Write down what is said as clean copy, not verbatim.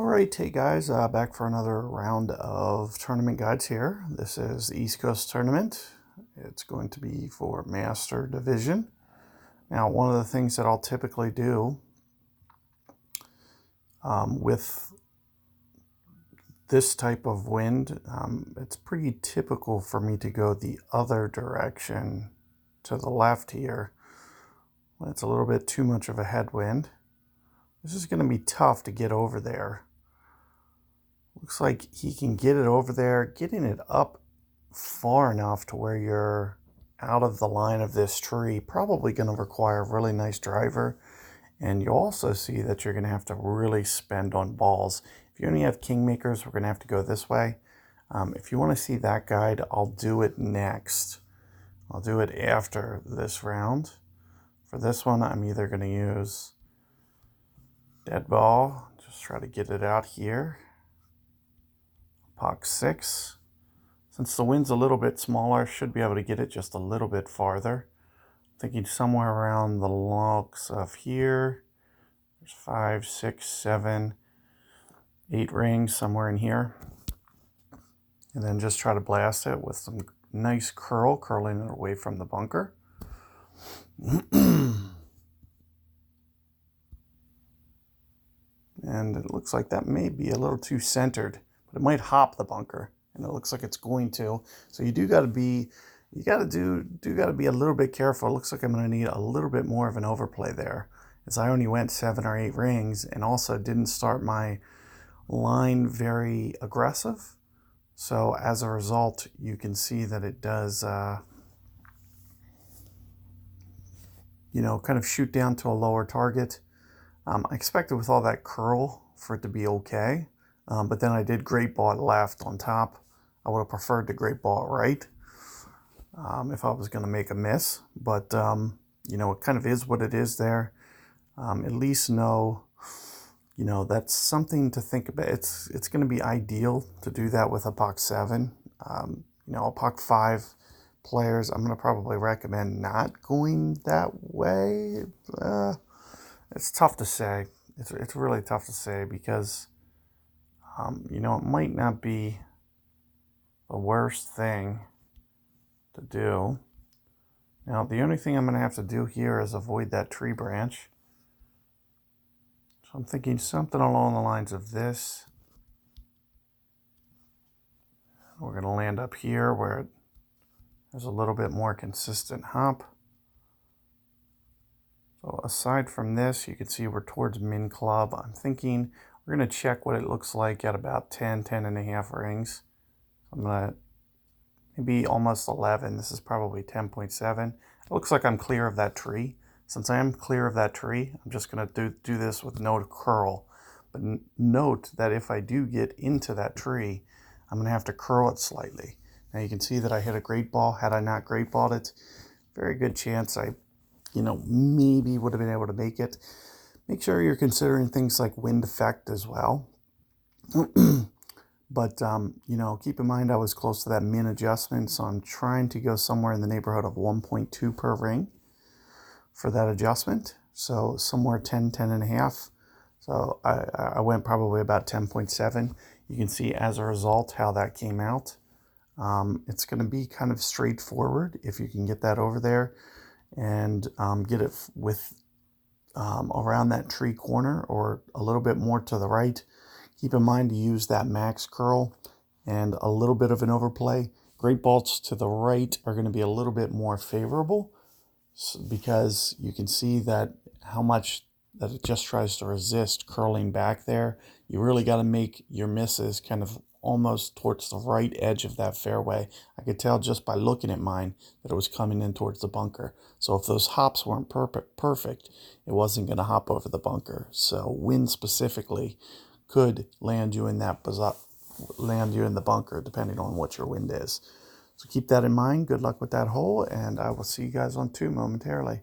All right, hey guys, back for another round of tournament guides here. This is the East Coast Tournament. It's going to be for Master Division. Now, one of the things that I'll typically do with this type of wind, it's pretty typical for me to go the other direction to the left here. When it's a little bit too much of a headwind. This is going to be tough to get over there. Looks like he can get it over there, getting it up far enough to where you're out of the line of this tree. Probably going to require a really nice driver. And you'll also see that you're going to have to really spend on balls. If you only have kingmakers, we're going to have to go this way. If you want to see that guide, I'll do it next. I'll do it after this round. For this one, I'm either going to use dead ball, just try to get it out here. Pock 6. Since the wind's a little bit smaller, should be able to get it just a little bit farther. Thinking somewhere around the logs of here. There's 5, 6, 7, 8 rings somewhere in here. And then just try to blast it with some nice curling it away from the bunker. And it looks like that may be a little too centered, but it might hop the bunker, and it looks like it's going to. So you gotta be a little bit careful. It looks like I'm gonna need a little bit more of an overplay there, as I only went 7 or 8 rings and also didn't start my line very aggressive. So as a result, you can see that it does, kind of shoot down to a lower target. I expected with all that curl for it to be okay, but then I did great ball left on top. I would have preferred the great ball right if I was going to make a miss, but it kind of is what it is there. At least know, that's something to think about. It's going to be ideal to do that with a Pock 7. A Pock 5 players, I'm going to probably recommend not going that way. It's tough to say. It's really tough to say because, it might not be the worst thing to do. Now, the only thing I'm going to have to do here is avoid that tree branch. So I'm thinking something along the lines of this. We're going to land up here where there's a little bit more consistent hop. So aside from this, you can see we're towards min club. I'm thinking we're going to check what it looks like at about 10 and a half rings. I'm going to maybe almost 11. This is probably 10.7. It looks like I'm clear of that tree. Since I am clear of that tree, I'm just going to do this with no curl. But note that if I do get into that tree, I'm going to have to curl it slightly. Now you can see that I hit a great ball. Had I not great balled it, very good chance I maybe would have been able to make it. Make sure you're considering things like wind effect as well. But, keep in mind I was close to that min adjustment, so I'm trying to go somewhere in the neighborhood of 1.2 per ring for that adjustment. So somewhere 10 and a half. So I went probably about 10.7. You can see as a result how that came out. It's going to be kind of straightforward if you can get that over there and get it with around that tree corner or a little bit more to the right. Keep in mind to use that max curl and a little bit of an overplay. Great balls to the right are going to be a little bit more favorable because you can see that how much that it just tries to resist curling back there. You really got to make your misses kind of almost towards the right edge of that fairway. I could tell just by looking at mine that it was coming in towards the bunker. So if those hops weren't perfect, it wasn't going to hop over the bunker. So wind specifically could land you in the bunker depending on what your wind is. So keep that in mind. Good luck with that hole, and I will see you guys on 2 momentarily.